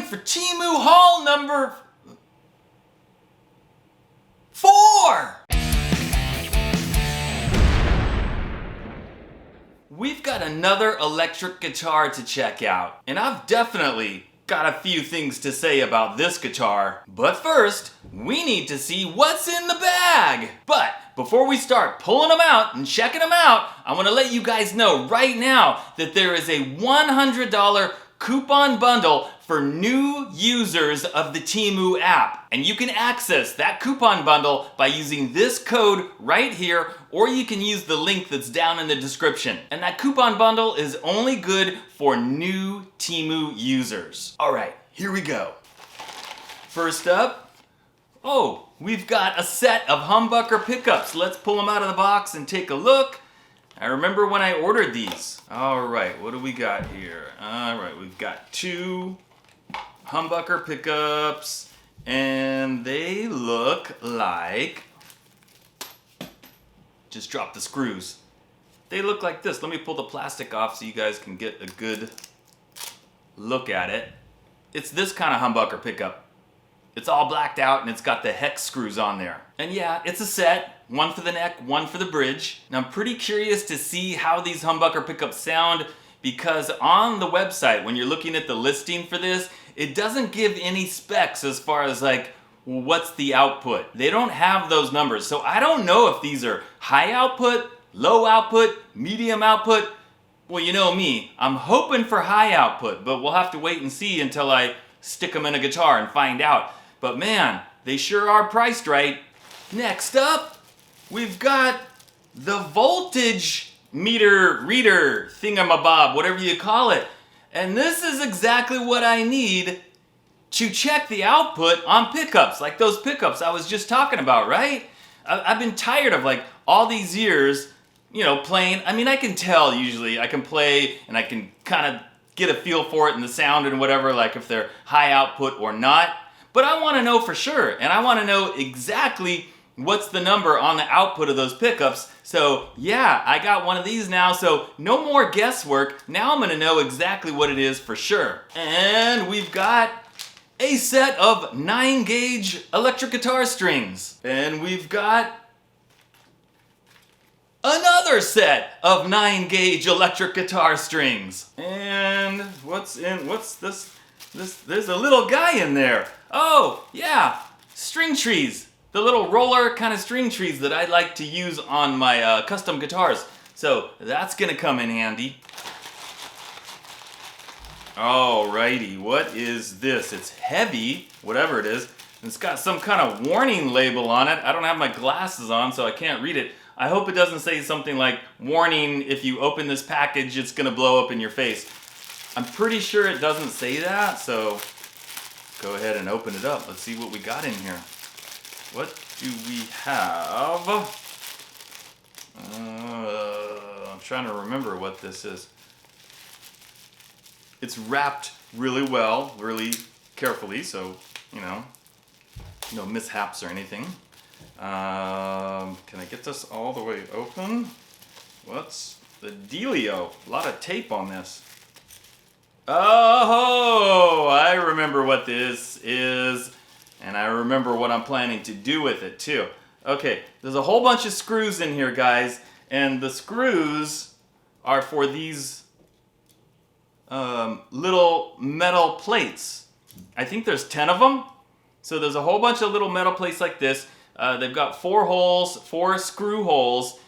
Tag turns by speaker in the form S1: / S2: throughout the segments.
S1: for TEMU Haul number 4! We've got another electric guitar to check out, and I've definitely got a few things to say about this guitar. But first, we need to see what's in the bag! But before we start pulling them out and checking them out, I want to let you guys know right now that there is a $100 coupon bundle for new users of the TEMU app. And you can access that coupon bundle by using this code right here, or you can use the link that's down in the description. And that coupon bundle is only good for new TEMU users. All right, here we go. First up, we've got a set of humbucker pickups. Let's pull them out of the box and take a look. I remember when I ordered these. All right, what do we got here? All right, we've got 2 humbucker pickups, and they look like, just drop the screws. They look like this. Let me pull the plastic off so you guys can get a good look at it. It's this kind of humbucker pickup. It's all blacked out and it's got the hex screws on there. And yeah, it's a set, one for the neck, one for the bridge. Now I'm pretty curious to see how these humbucker pickups sound, because on the website, when you're looking at the listing for this, it doesn't give any specs as far as like, what's the output. They don't have those numbers. So I don't know if these are high output, low output, medium output. Well, you know me, I'm hoping for high output, but we'll have to wait and see until I stick them in a guitar and find out. But man, they sure are priced right. Next up, we've got the voltage meter reader thingamabob, whatever you call it. And this is exactly what I need to check the output on pickups, like those pickups I was just talking about, right? I've been tired of like all these years, you know, playing. I mean, I can tell usually, I can play and I can kind of get a feel for it and the sound and whatever, like if they're high output or not. But I want to know for sure, and I want to know exactly what's the number on the output of those pickups. So yeah, I got one of these now, so no more guesswork. Now I'm going to know exactly what it is for sure. And we've got a set of 9-gauge electric guitar strings. And we've got another set of 9-gauge electric guitar strings. And what's this? There's a little guy in there. Oh, yeah, string trees. The little roller kind of string trees that I like to use on my custom guitars. So that's gonna come in handy. Alrighty, what is this? It's heavy, whatever it is. It's got some kind of warning label on it. I don't have my glasses on, so I can't read it. I hope it doesn't say something like, warning, if you open this package, it's gonna blow up in your face. I'm pretty sure it doesn't say that, so go ahead and open it up. Let's see what we got in here. What do we have? I'm trying to remember what this is. It's wrapped really well, really carefully, so, you know, no mishaps or anything. Can I get this all the way open? What's the dealio? A lot of tape on this. Oh, I remember what this is, and I remember what I'm planning to do with it too. Okay, there's a whole bunch of screws in here, guys, and the screws are for these little metal plates. I think there's 10 of them. So there's a whole bunch of little metal plates like this. They've got 4 holes, 4 screw holes.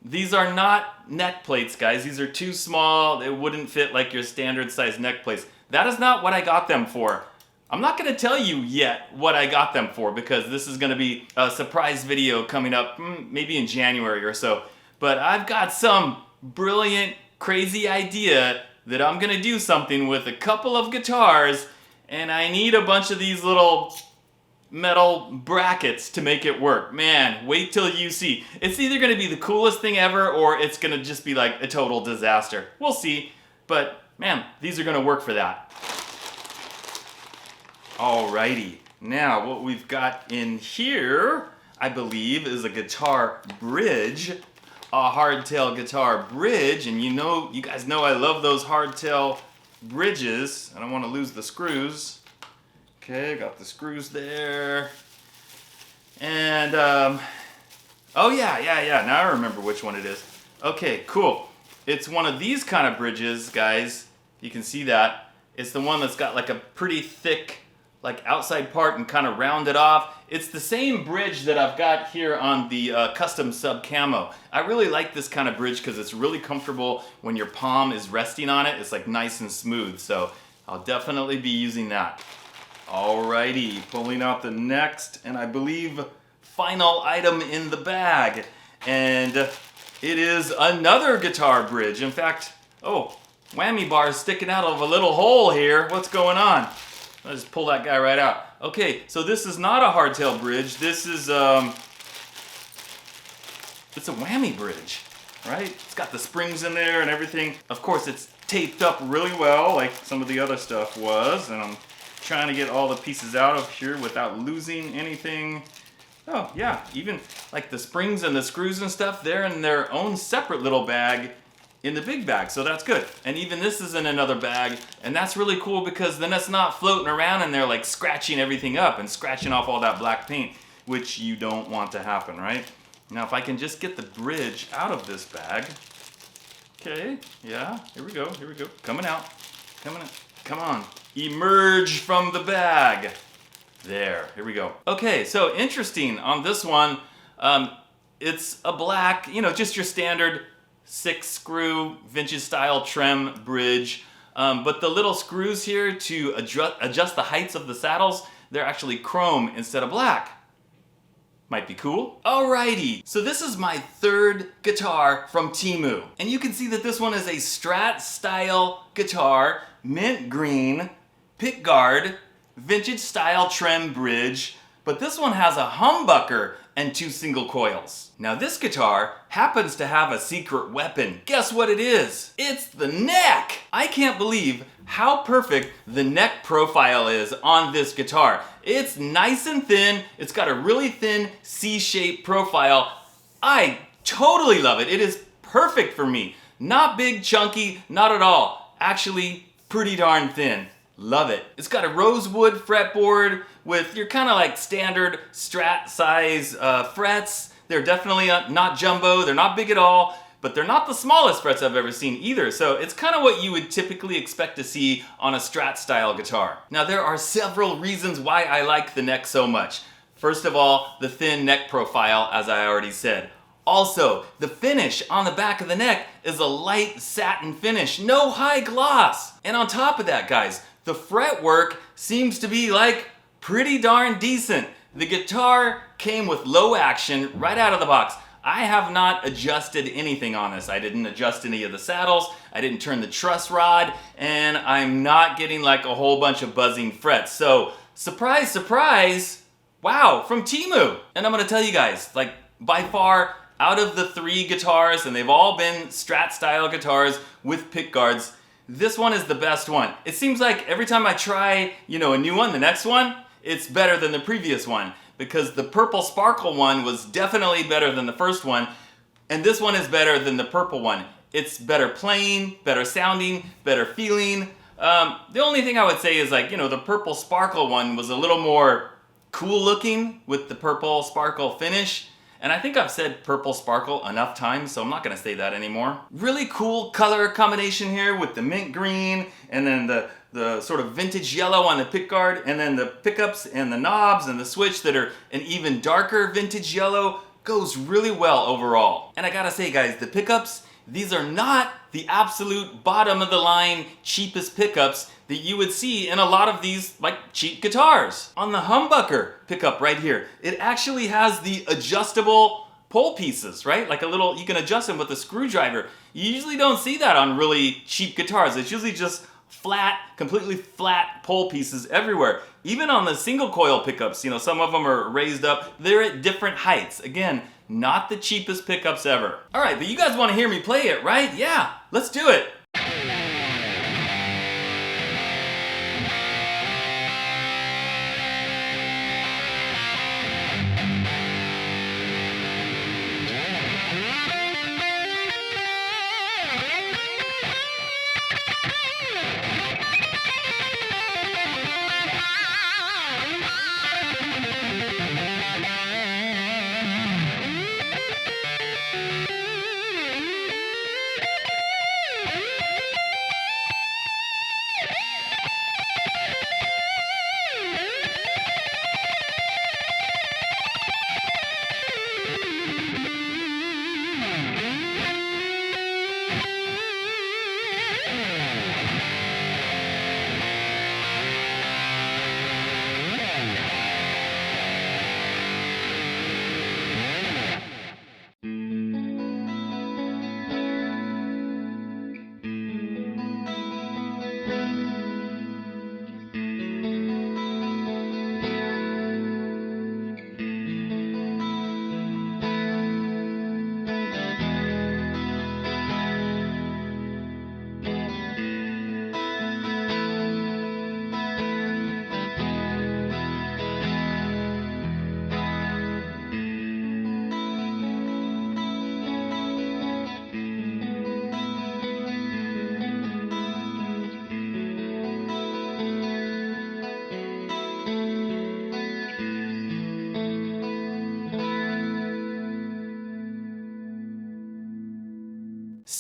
S1: These are not neck plates, guys. These are too small. It wouldn't fit like your standard size neck plates. That is not what I got them for. I'm not gonna tell you yet what I got them for, because this is gonna be a surprise video coming up maybe in January or so. But I've got some brilliant, crazy idea that I'm gonna do something with a couple of guitars, and I need a bunch of these little metal brackets to make it work. Man, wait till you see. It's either gonna be the coolest thing ever, or it's gonna just be like a total disaster. We'll see, but man, these are gonna work for that. Alrighty, now what we've got in here, I believe, is a guitar bridge, a hardtail guitar bridge, and you guys know I love those hardtail bridges. I don't want to lose the screws. Okay, got the screws there. And, oh yeah, now I remember which one it is. Okay, cool. It's one of these kind of bridges, guys. You can see that. It's the one that's got like a pretty thick, like outside part and kind of rounded off. It's the same bridge that I've got here on the custom sub camo. I really like this kind of bridge because it's really comfortable when your palm is resting on it. It's like nice and smooth, so I'll definitely be using that. Alrighty, pulling out the next, and I believe final item in the bag. And it is another guitar bridge. In fact, oh, whammy bar is sticking out of a little hole here. What's going on? I'll just pull that guy right out. Okay, so this is not a hardtail bridge. This is, it's a whammy bridge, right? It's got the springs in there and everything. Of course, it's taped up really well, like some of the other stuff was, and I'm trying to get all the pieces out of here without losing anything. Oh, yeah, even like the springs and the screws and stuff, they're in their own separate little bag in the big bag, so that's good. And even this is in another bag, and that's really cool because then it's not floating around and they're like scratching everything up and scratching off all that black paint, which you don't want to happen, right? Now if I can just get the bridge out of this bag. Okay, yeah, here we go, coming out, come on, emerge from the bag. There, here we go. Okay, so interesting on this one, it's a black, you know, just your standard 6-screw vintage style trem bridge, but the little screws here to adjust the heights of the saddles, they're actually chrome instead of black. Might be cool. Alrighty, so this is my third guitar from TEMU, and you can see that this one is a Strat style guitar, mint green, pickguard, vintage style trem bridge, but this one has a humbucker and 2 single coils. Now this guitar happens to have a secret weapon. Guess what it is? It's the neck! I can't believe how perfect the neck profile is on this guitar. It's nice and thin, it's got a really thin C-shaped profile. I totally love it. It is perfect for me. Not big, chunky, not at all. Actually, pretty darn thin. Love it. It's got a rosewood fretboard with your kind of like standard Strat size frets. They're definitely not jumbo, they're not big at all, but they're not the smallest frets I've ever seen either. So it's kind of what you would typically expect to see on a Strat style guitar. Now there are several reasons why I like the neck so much. First of all, the thin neck profile, as I already said. Also, the finish on the back of the neck is a light satin finish, no high gloss. And on top of that, guys, the fretwork seems to be like pretty darn decent. The guitar came with low action right out of the box. I have not adjusted anything on this. I didn't adjust any of the saddles, I didn't turn the truss rod, and I'm not getting like a whole bunch of buzzing frets. So, surprise, surprise, wow, from TEMU. And I'm gonna tell you guys, like by far, out of the 3 guitars, and they've all been Strat style guitars with pickguards, this one is the best one. It seems like every time I try, you know, a new one, the next one, it's better than the previous one. Because the purple sparkle one was definitely better than the first one, and this one is better than the purple one. It's better playing, better sounding, better feeling. The only thing I would say is like, you know, the purple sparkle one was a little more cool looking with the purple sparkle finish. And I think I've said purple sparkle enough times, so I'm not gonna say that anymore. Really cool color combination here with the mint green and then the sort of vintage yellow on the pickguard, and then the pickups and the knobs and the switch that are an even darker vintage yellow goes really well overall. And I gotta say guys, the pickups, these are not the absolute bottom of the line cheapest pickups that you would see in a lot of these like cheap guitars. On the humbucker pickup right here, it actually has the adjustable pole pieces, right? Like a little, you can adjust them with a screwdriver. You usually don't see that on really cheap guitars. It's usually just flat, completely flat pole pieces everywhere. Even on the single coil pickups, you know, some of them are raised up. They're at different heights. Again, not the cheapest pickups ever. All right, but you guys want to hear me play it, right? Yeah, let's do it.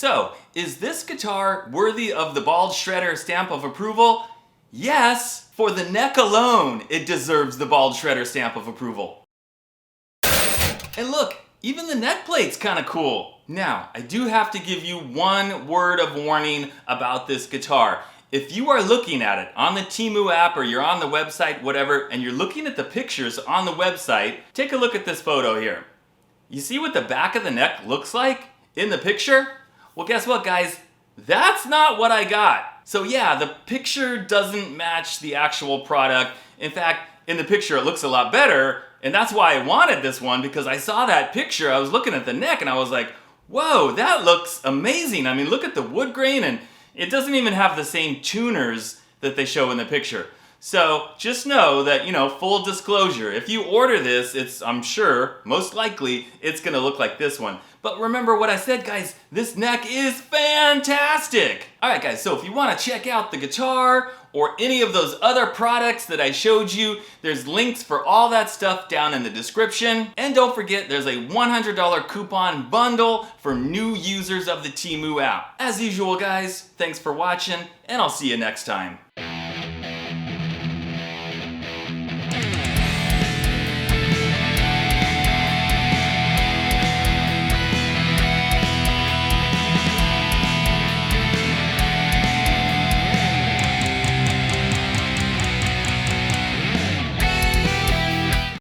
S1: So, is this guitar worthy of the Bald Shredder stamp of approval? Yes, for the neck alone, it deserves the Bald Shredder stamp of approval. And look, even the neck plate's kind of cool. Now, I do have to give you one word of warning about this guitar. If you are looking at it on the TEMU app or you're on the website, whatever, and you're looking at the pictures on the website, take a look at this photo here. You see what the back of the neck looks like in the picture? Well, guess what, guys? That's not what I got. So yeah, the picture doesn't match the actual product. In fact, in the picture it looks a lot better, and that's why I wanted this one, because I saw that picture, I was looking at the neck and I was like, whoa, that looks amazing. I mean, look at the wood grain, and it doesn't even have the same tuners that they show in the picture. So just know that, full disclosure, if you order this, I'm sure, most likely, it's gonna look like this one. But remember what I said, guys, this neck is fantastic! Alright guys, so if you wanna check out the guitar or any of those other products that I showed you, there's links for all that stuff down in the description. And don't forget, there's a $100 coupon bundle for new users of the TEMU app. As usual, guys, thanks for watching, and I'll see you next time.